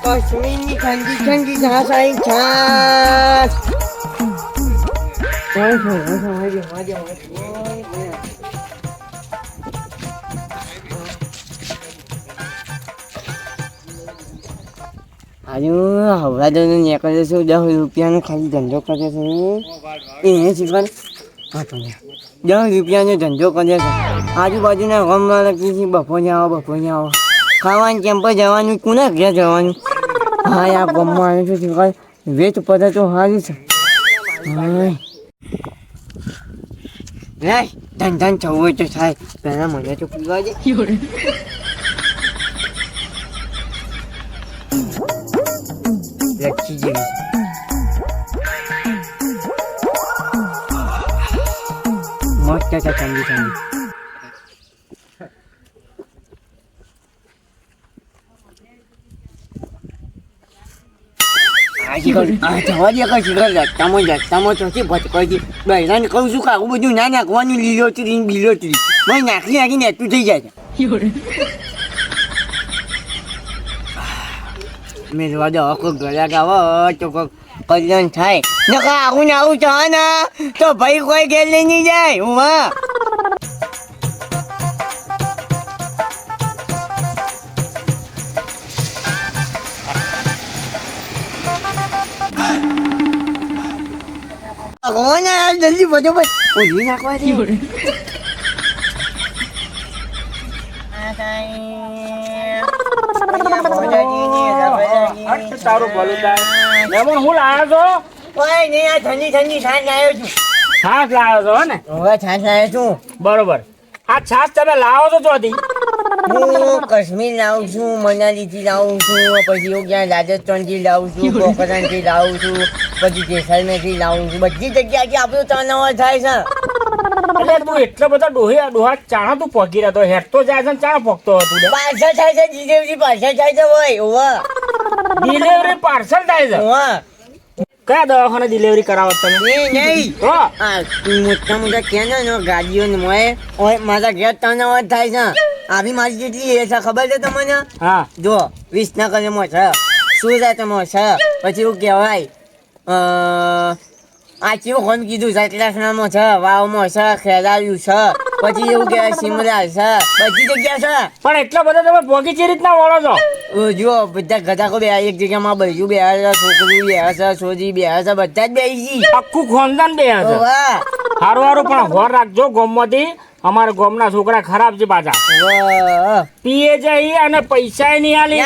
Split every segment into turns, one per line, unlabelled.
કાશ્મીરની ઠંડી ઠંડી છાશ આવી છાશ. આજુ હવરાદો નીકળે છે 10 રૂપિયાનો ખાલી ધંધો કરે છે એને શીખવા 10 રૂપિયાનો ધંધો કરે છે. આજુબાજુના ગામમાં લખી છે બપોરે આવો ખાવાનું કેમ પર જવાનું કોના ઘેર જવાનું. હા આ ગામમાં આવ્યું છે શીખવા વેચ પડે તો સારું છે. ધન થવું હોય તો થાય પહેલાં મને તો પીવા દે. લચ્છી જેવી મસ્ત છે ઠંડી ઠંડી. રસ્તામાં ચોથી ભટકાઈ બહેરાને કહું છું કે આવું બધું ના નાખવાનું. લીલોતરી બીલોતરી મને નાખીને એટલું થઈ જાય છે. મેળવા દો કોઈ ગળા ગાવો તો કોઈ કલ્યાણ થાય. નકા આવું ને આવું ચાહ ના તો ભાઈ કોઈ ઘેર લઈ નહીં જાય. હું હા જલ્દી બધો ઓછી નાખવા દે.
તારું ભલું થાય. મેમન હું લાવ્યો છો?
કોઈ નહીં આ ઠંડી ઠંડી છાશ લાવ્યો છું.
છાશ લાવ્યો છો ને?
હવે છાશ લાવ્યો છું.
બરોબર. આ છાશ તમે લાવો છો ચોથી?
હું કાશ્મીર લાવું છું, મનાલીથી લાવું છું, પછી હું ક્યાં રાજસ્થાનથી લાવું છું, પોખરણથી લાવું છું, પછી જેસલમેરથી લાવું છું. બધી જગ્યાથી આપણું ટર્નઓવર થાય છે.
એટલે તું એટલા બધા ડોહા ચાણા તું પહોંચી રહ્યો હેઠતો જાય છે ને ચાણા પહોંચતો હતું?
પાર્સલ થાય છે, ડિલિવરી પાર્સલ થાય છે. હોય
ડિલિવરી પાર્સલ થાય છે? કયા દવાખાને ડિલિવરી કરાવો તમે?
નહીં
તો
મોટા મોટા કેનો ગાડીઓ મારા ઘેર ટર્નઓવર થાય છે. આવી મારી જેટલી એ છે ખબર છે તમને?
હા
જો વિસનગરમાં છે, સુરતમાં છે, પછી એવું કહેવાય આ કેવું કોણ કીધું સતલાસણામાં છે, વાવમાં છે, ખેરાયું છે, પછી એવું કહેવાય સિમરા છે, બધી જગ્યા છે.
પણ એટલા બધા તમે ભોગી ચી રીતના વળો છો?
જો બધા ગધાકો બે એક જગ્યામાં બૈરું બે છોકરું બે છે, છોરી બે છે, બધા જ બેસી
આખું ખાનદાન બે છે. સારું સારું પણ હોર રાખજો ગોમમાંથી. અમારા ગામના છોકરા ખરાબ છે પાછા. પીએ જાય અને પૈસા નહીં આલી.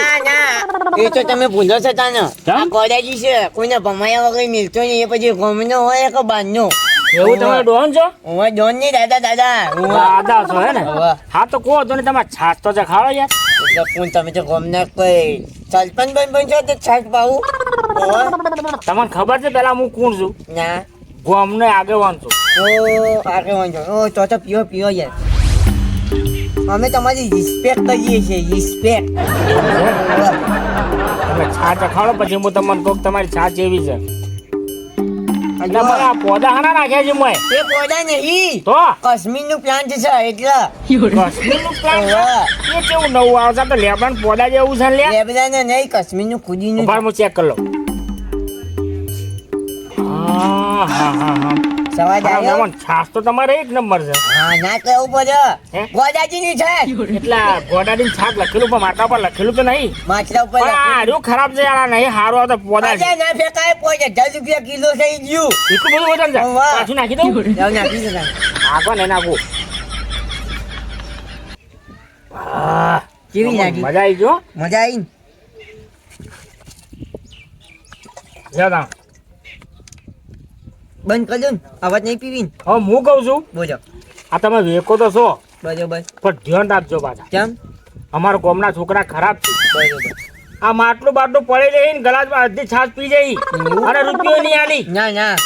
એ તો તમે ભૂલો છો તાને. આ કોદાજી છે કોઈને ભમાયા વગર મિલતો નહીં. એ પછી ગમનો હોય કે બારનો.
એવું તમે ડોન છો?
હું ડોન નહીં દાદા.
દાદા છો હે ને? હા તો કહો તો ને તમે છાશ તો ખાવા યાર.
એટલે કોણ તમે તો ગમના કોઈ સરપંચ બન છો તો છાશ પાવું?
તમને ખબર છે પેલા હું કોણ છું?
ના
ગામને આગેવાન છું.
આગેવાન છો? તો પીવો યાર. અમે તમારી રિસ્પેક્ટ કરીએ છીએ. રિસ્પેક્ટ.
તમે છાશ ખાડો પછી હું તમને કહું તમારી છાશ એવી છે. એટલે મારા પોદા હાના નાખ્યા છે મોય?
એ પોદા નહીં
તો
કાશ્મીરનું પ્લાન્ટ છે એટલે.
કાશ્મીરનું પ્લાન્ટ એ કેવું નવું આવશે તો લેબડાન પોદા જેવું છે લે.
લેબડાને નહીં કાશ્મીરનું ખુદીનું.
ઉભાર હું ચેક કરી લઉં. હા
સવાજ આવ્યો.
છાશ તો તમારે એક નંબર છે.
હા ના કહેવું પડે. ગોદાજીની છે.
એટલે ગોડાની છાપ લખેલું પણ માટલા પર લખેલું તો નહીં.
માટલા ઉપર
પણ આર્યું ખરાબ છે યાર. નહીં સારું આવતો પોદા છે.
ના ફેંકાય પોદા 10 રૂપિયા કિલો થઈ ગયું.
એટલું બધું વજન છે? પાછું નાખી દઉં?
નાખી દે.
નાખો ને નાખું.
કેવી લાગી?
મજા આવી ગયો.
મજા આવી.
જાઓ
બંધ કરી દો ને. અવાજ નહીં પીવી.
હવે હું કહું છું
બોલો.
આ તમે વેકો તો છો
બરોબર.
પણ ધ્યાન રાખજો પાછા.
કેમ?
અમારા ગામના છોકરા ખરાબ છે.
બરોબર.
આ માટલું બાટલું પડી જાય ને ગલાસમાં અડધી છાશ પી જાય અને રૂપિયો નહીં આલી.
ના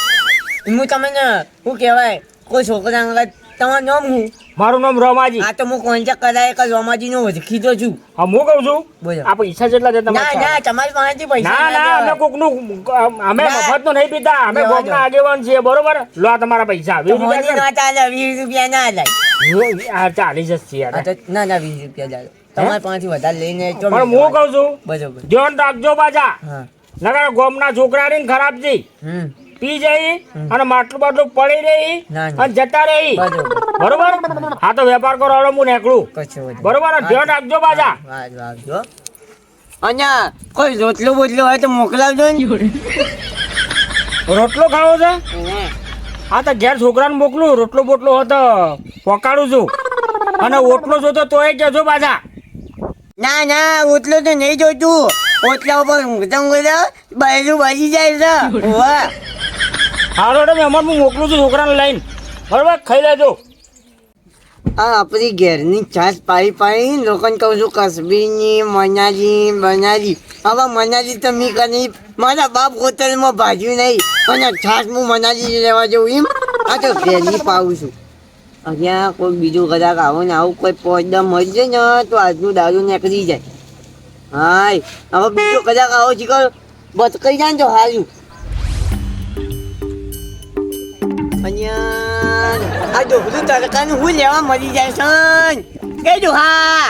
હું તમને શું કહેવાય કોઈ છોકરા તમારું નામ હું?
મારું નામ રમાજી.
આ તો હું કોન્ટેક્ટ કરાય કે રમાજી નો ઓળખીતો છું.
હા હું કહું છું
બોલો.
આ પૈસા જેટલા છે
ના
તમારે?
તમારી પાસેથી પૈસા
ના અમે કોકનું અમે મફતનું નહીં પીતા. અમે ગામના આગેવાન છીએ બરોબર. લો આ તમારા પૈસા 20 રૂપિયા.
20 રૂપિયા ના લાય.
40 જ છે યાર.
ના 20 રૂપિયા ચાલો. તમારે પાંચથી વધારે લઈને ચો
પણ હું કહું છું
બરોબર
ધ્યાન રાખજો પાછા
હા
નકર ગોમના છોકરા ને ખરાબ છે પી જઈ અને માટલું બાટલું પડી રહી
ના, ના.
અને જતા રહી
બરોબર
બરોબર હા તો વેપાર કરો હવે હું નીકળું
કશો વાંધો
બરોબર ને? ધ્યાન રાખજો પાછા
વાંધો આવજો અહીંયા કોઈ રોટલો બોટલો હોય તો મોકલાવજો ને
રોટલો ખાવો છે હા તો ઘેર છોકરાને મોકલું રોટલો બોટલો હોય તો પકાડું છું અને ઓટલો જોતો તોય કહેજો પાછા
ના ના રોટલો તો નહીં જોતું ઓટલા ઉપર ઊંઘતા ઊંઘતા બહેરું બાજી જાય છે વાહ
હારો તો મહેમાન હું મોકલું છું છોકરાને લઈને બરોબર ખાઈ લેજો
આ આપણી ઘેરની છાશ પાડી પાડી લોકોને કહું છું કસબીની મનાજી બનાજી હવે મનાજી તો મી કરી મારા બાપ હોટલમાં ભાજ્યું નહીં અને છાશ હું મનાજી લેવા જવું એમ આ તો ઘેરની પાવું છું અહીંયા કોઈ બીજું કદાચ આવો ને આવું કોઈ પોદમ મળી જાય ને તો આજનું દારૂ નીકળી જાય હાય હવે બીજું કદાચ આવો શીખર બચકાઈ જાય ને તો હારું અહીંયા આ ડોકરું તડકાનું હું લેવા મળી જાય સન એ ડોહા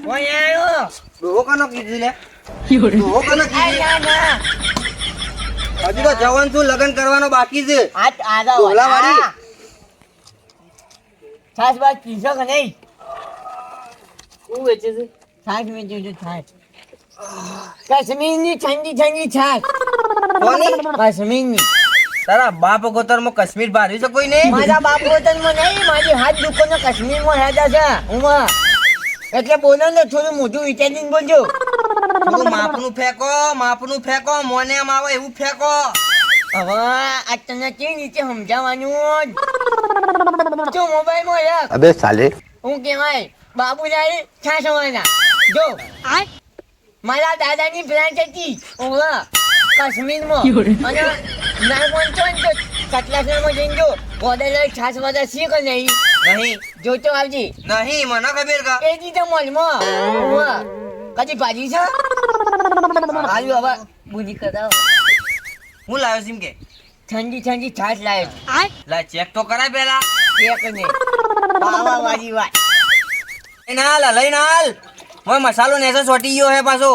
ઓય આયો
ડોહો કનો કીધું લે
Llore.
ડોહો કનો
આ
કીધું
ના ના
હજુ તો જવાન છું લગ્ન કરવાનો બાકી છે
આ આદા
ડોલા વાળી.
છાસ બાદ પીશો કે નહીં શું વેચે છે છાસ વેચું છું છાસ કાશ્મીરની ઠંડી ઠંડી છાસ
કોની
કાશ્મીરની
તારા બાપ ગોતરમાં કાશ્મીર ભાર્યું છે કોઈ નહીં
મારા બાપ વતનમાં નહીં મારી હાથ દુકાનો કાશ્મીરમાં હેડા છે ઉમા એટલે બોલો ને થોડું મોટું વિચારીને બોલજો
થોડું માપનું ફેંકો મોને આમ આવે એવું ફેંકો
હવે આ તને કેવી રીતે સમજાવવાનું શું મોબાઈલમાં રાખ
अबे साले
હું કહેવાય બાબુલાલ છાસવાના જો મારા દાદાની બ્રાન્ચ હતી ઓવા કાશ્મીરમાં અને નાનપણ તો ને તો સતલાસણામાં જઈને જો ગોદાલાલ છાસ વાળા શીખ નહીં
નહીં
જોતો આવજે
નહીં મને ખબર કા
એ દીધે મોલમાં ઓવા કદી ભાજી છે આલુ હવે બુજી કરાવ
હું લાવ્યો સિમ કે
ઠંડી ઠંડી છાસ લાવ્યો
લા ચેક તો કરાય પેલા
એક નહીં પાવા વાળી વાત
લઈને હાલ મોય મસાલો નેસો સોટી ગયો હે પાછો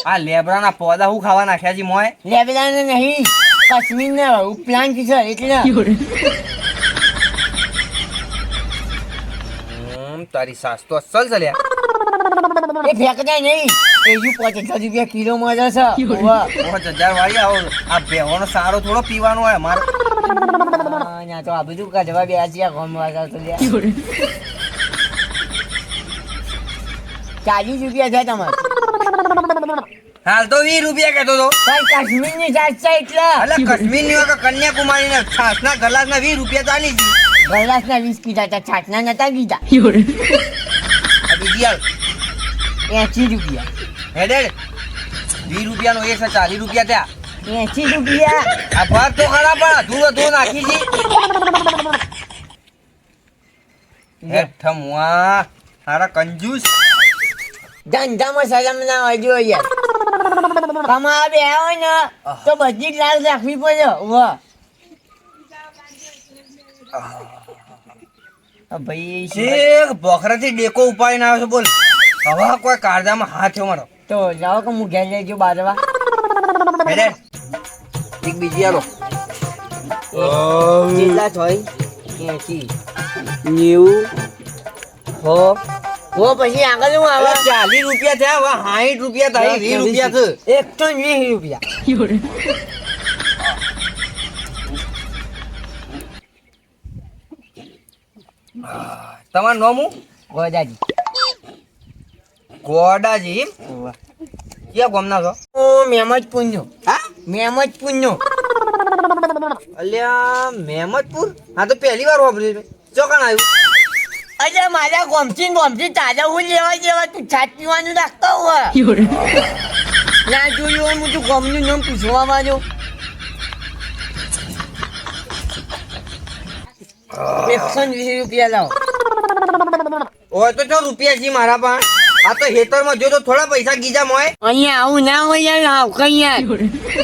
આ લેબરાના પોદા હું ખાવા નાખ્યા છે મોય
લેબલાને નહીં કાશ્મીરના ઉપલાન છે એટલે
તારી સાસ તો અસલ ચાલ્યા
એ ફેંકતા નહીં એ ju 500 રૂપિયા કિલો મળે છે વાહ
5000 વાળી આવો આ બેહોનો સારો થોડો પીવાનો હોય અમારે
ના તો આ બધું કાઢવા બેસી આ ગામ વાળા તો લે 40 રૂપિયા છે તમારે
હાલ તો 20 રૂપિયા કહેતો તો
પણ કાશ્મીરની જાત છે એટલે
અલે કાશ્મીર ની કે કન્યાકુમારી ના છાસ ના ગલાસ ના 20 રૂપિયા ચાલી છે
ગલાસના 20 કીધા હતા છાટના નતા કીધા
આ બીજી હાલ
80 રૂપિયા
હેડે 20 રૂપિયા નો 140 રૂપિયા થયા
80 રૂપિયા
આ ભાત તો ખરા પણ અધૂરો તો નાખી છે હેઠ મુઆ હારા કંજૂસ
ધંધામાં શરમ ના હોય જો યાર કમાવા બે હોય ને તો બધી જ લાલ રાખવી પડે વાહ ભાઈ
છેક બોખરાથી ડેકો ઉપાડીને આવ્યો છે બોલ હવે કોઈ કાળજામાં હાથ છે મારો
તો જાઓ કે હું ઘેર લેજો બારવા
હેડે એક બીજી આલો
કેટલા થોય 80 90 હો પછી આગળ હું આવે
40 રૂપિયા થયા હવે 60 રૂપિયા થાય 20 રૂપિયા છે
120 રૂપિયા
તમારું નામ હું
ગોદાજી
ગોડાજી એમ ક્યાં ગામના છો
હું મેમદપુર નો
હા
મેમદપુર નો
અલ્યા મહેમદપુર હા તો પહેલી વાર વાપર્યું મેં ચોકણ આવ્યું
અરે મારા ગોમથી તાજા હું લેવા જેવા તું છાત પીવાનું રાખતો હોય ના જોયું હોય હું તું ગોમનું નામ પૂછવા માંજો 120 રૂપિયા લાવો
ઓય તો ચો રૂપિયા છે મારા પાસે આ તો હેતરમાં જો તો થોડા પૈસા ગીજામ હોય.
અહીંયા આવું ના હોય યાર, હાવ કઈ યાર.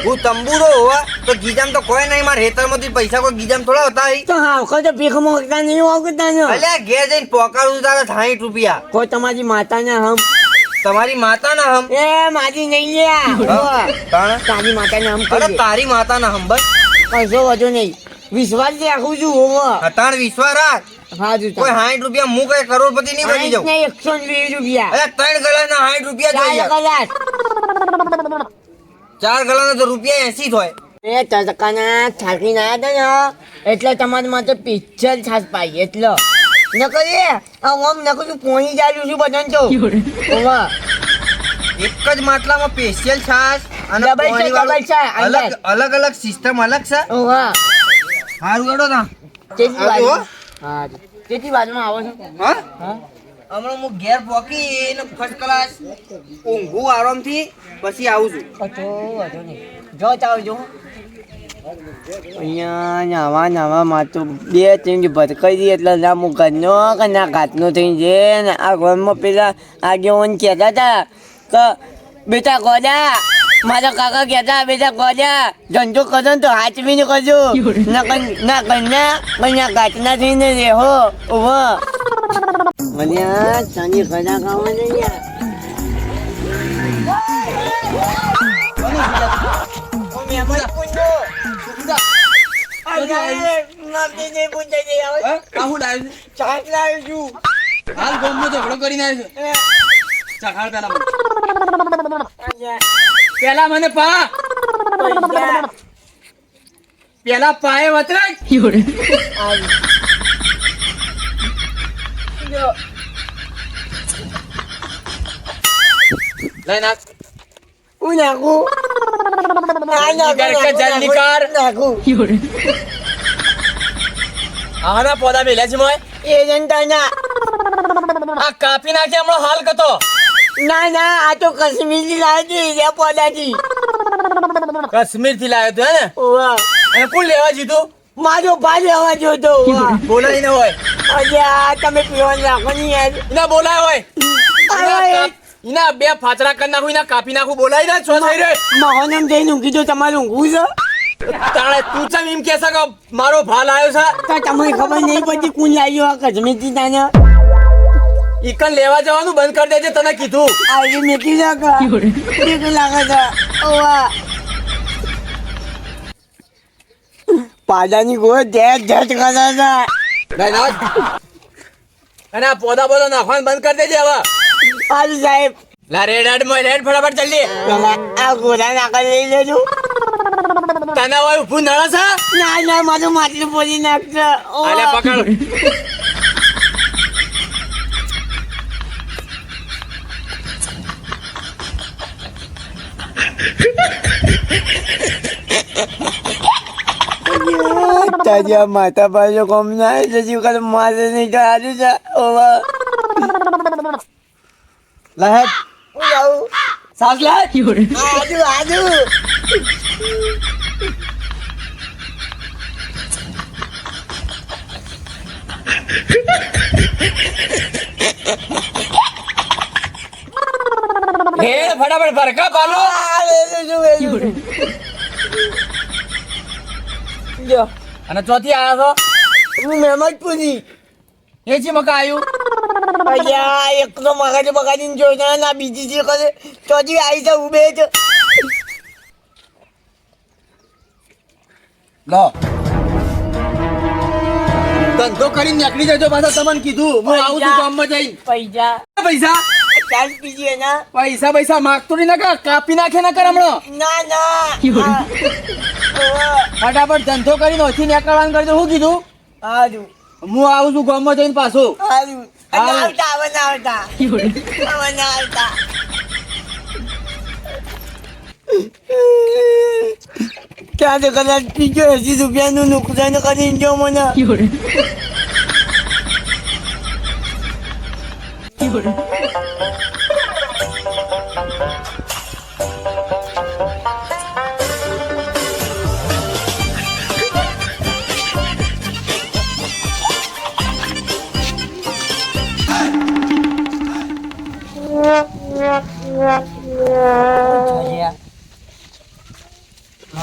હું તંબુરો હોવા તો ગીજામ તો કોઈ નહીં. મારે હેતરમાંથી પૈસા કોઈ ગીજામ થોડા હોતા હોય.
તો હાવ કો તો ભીખ માંગતા નહીં વાગતા ને.
અલ્યા ઘેર જઈને પોકાડું તારે 60 રૂપિયા.
કોઈ તમારી માતાના હમ.
તમારી માતાના હમ.
એ મારી નહીં લ્યા.
તાણે?
તારી માતાના હમ
અરે
કઈ
તારી માતાના હમ બસ.
કશો વધુ નહીં. વિશ્વાસ રાખું છું હોવા.
અતાણ વિશ્વાસ રાખ.
હા જો
કોઈ 60 રૂપિયા હું કઈ કરોડપતિ નહીં બની જાઉં.
120 રૂપિયા.
અરે 3 ગલાના 60 રૂપિયા જોઈએ.
4 કલાક.
4 ગલાના તો રૂપિયા 80 થાય.
એ ટકાના છાકી ના હતા ને એટલે તમારી માટે પિક્ચર છાસ પાઈ એટલે નકર એ આ ઓમ નકર તું પોણી ચાલ્યું છું બધાને તો હોવા.
એક જ માટલામાં સ્પેશિયલ છાશ અને
Double છે,
પાણીવાળું
double છે, અંદર.
અલગ અલગ સિસ્ટમ અલગ છે.
હોવા.
હારું હેડો તા.
કેટલી
હા,
બાજુ? હા કેટલી બાજુમાં આવો છો?
હા?
હા
હમણાં હું ઘેર પોકી ને ફર્સ્ટ ક્લાસ ઊંઘું આરામથી પછી આવું છું.
તો વાંધો નહીં. જો ચાવ જો અહીંયા નાવા નાવામાં તો 2-3 ભટકાઈ દઈએ એટલે ના હું ઘરનો કે ના ઘાટનો થઈ જાય ને આ ઘરમાં પેલા આગેવાન કહેતા હતા કે બેટા ગોડા મારા કાકા કહેતા બેટા ગોડા ધંધો કરો ને તો હાચવીને કરજો ના ઘરના ઘાટના થઈને રેહો ઉભો મને ચાની ઘણા ખાવા નહીં યાર.
હાલ ગોમનો ઝઘડો કરીને આવ્યો છું. ચખાડ પેલા મને પા પેલા પાએ વતરાય લઈ નાખ. આના પોદા મેલ્યા છે મોય આ કાપી નાખે હમણાં હાલ કતો.
ના આ તો કાશ્મીરથી લાવી છે પોદાથી.
કાશ્મીર થી લાવ્યો તો હે ને અને કોણ લેવા જીધું
મારો ભાઈ લેવા જોતો
બોલાય ને હોય
અલ્યા તમે પીવાનું રાખો નહીં યાર.
ઇના બોલાય હોય ઇના બે ફાતરા કરી નાખું ઇના કાપી નાખું બોલાય ને છો થઈ રે
મહોનમ જઈને ઊંઘી તો તમારે ઊંઘવું છે
તાણે તું ચમ એમ કહેશે કે મારો ભાલ આવ્યો છે
તો તમને ખબર નહીં પડતી કોણ લાવ્યો આ કાશ્મીરથી તાને.
ઈકન લેવા જવાનું બંધ કરી દેજે તને કીધું.
આવી મેકી લાગે છે ઓવા પાદાની ગોળ ધેટ કરે છે.
લઈ નાખ. અને આ પોદા બોલો નાખવાનું બંધ કરી દેજે હવે.
હાલ સાહેબ
લા રેડ હેડ મોય રેડ ફટાફટ જલ્દી.
આ ગોળા નાખા લઈ લેજો.
તને હોય ઊભું નળે છે
ના મારું માટલું બોલી નાખશે.
આલે પકડ.
તારી માતા પાસે કોમ ના જજી કર મારે નહીં તો આજુ છે ઓવા
લહેટ
હું જાઉં
સાસ લહેટ
આજુ
રેડ ફટાફટ ભરકા પાલો.
જો
અને ચોથી આયા છો
હું મહેમદ પૂરી
એ છે મકા આયું
અલ્યા એક તો મગાજી બગાડીને જોઈ ના બીજી જે કરે ચોથી આવી છે ઉભે છે.
લો ધંધો કરીને નીકળી જજો પાછા તમને કીધું હું આવું છું ગામમાં જઈને.
પૈસા
પૈસા
ચાલ પીજીએ ના
પૈસા માગતો નહીં ના કાપી નાખે ના કર હમણાં.
ના
ફટાફટ ધંધો કરીને ઓછી નીકળવાનું કરજો. શું કીધું
હારું
હું આવું છું ગામમાં જઈને પાછો.
હારું
હારું.
આવતા ક્યાં તો કદાચ પીજો 80 રૂપિયાનું નુકસાન કરીને જો મને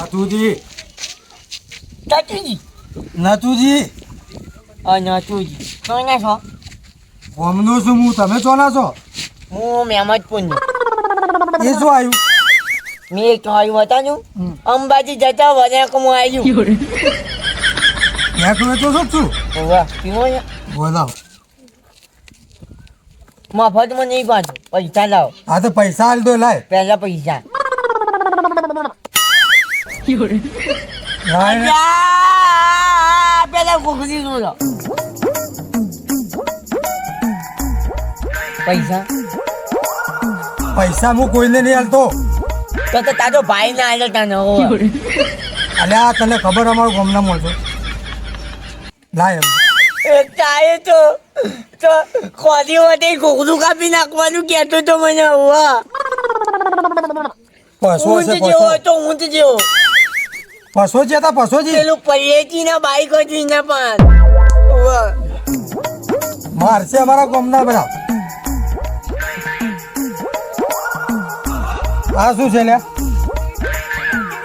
નાતુજી
ચાચુજી
નાતુજી
નાચુજી કોના છો
ગોમનો છું હું, તમે ચોના છો?
હું મહેમદપુરનો
એ શું આવ્યું?
મેં એક આવ્યું હતાનું અંબાજી જતા વરાકમાં આવ્યું
એક વેચો છો શું?
વાહ પીવો ને
બોલાવ.
મફતમાં નહીં પાછું પૈસા લાવો
હા તો પૈસા હાલ દો, લાય
પહેલા પૈસા
લાય ને.
પેલા કોકરી બોલો પૈસા
પૈસા હું કોઈને નહીં હાલતો.
તો તારો ભાઈ ના આવ્યો તને
અલ્યા તને ખબર અમારું ગમના મળશે. લાય એમ.
ચાલે તો ખોદી વટે ઘોઘરું કાપી નાખવાનું કહેતો તો મને વાહ
પશો
ઊંટ
છે
જેવો
પશો.
હતો ઊંટ જેવો
પશો છે તા પશોજી.
પેલું પૈયેજી ના બાઈક હતી ને પણ વાહ
મારશે અમારા ગમના બધા. આ શું છે લ્યા?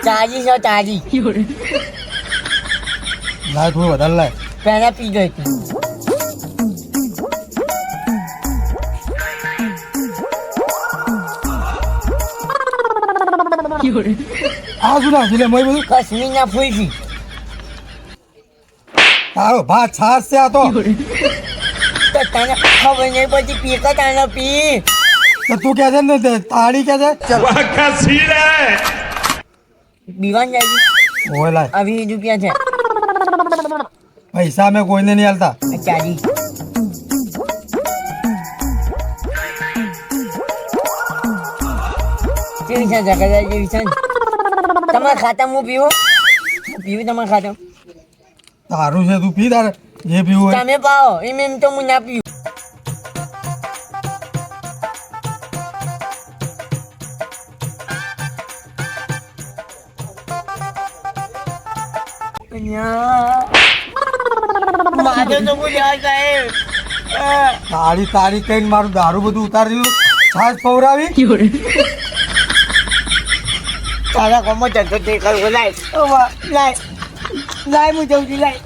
તાજી છો તાજી
લાય થોડું વધારે લાય.
પહેલા પી ગઈ હતી
આ શું નાખી લે મોય બધું?
કાશ્મીર ના ફૂલથી
તારો ભાત છાશ છે આ તો.
તો તને ખબર નહીં પછી પી કે તને પી
તો તું કે છે ને તે તાળી કે છે? ચાલ
દીવાન જાય
ઓય લાય.
આ 20 રૂપિયા છે
પૈસા અમે કોઈને નહીં હાલતા.
આ ચાલી કેવી છે જગા જેવી છે ને તમારા ખાતામાં હું પીવું તમારા ખાતા
તારું છે તું પી તારે જે પીવું હોય.
તમે પાવો એમ તો હું ના પીવું મારે તો કોઈ યાર સાહેબ
તાળી તાળી કહીને મારું દારૂ બધું ઉતારી દીધું. છાશ પવરાવી.
તારા કોમો જતો તે કરવો લાય હું જઉં છું લાય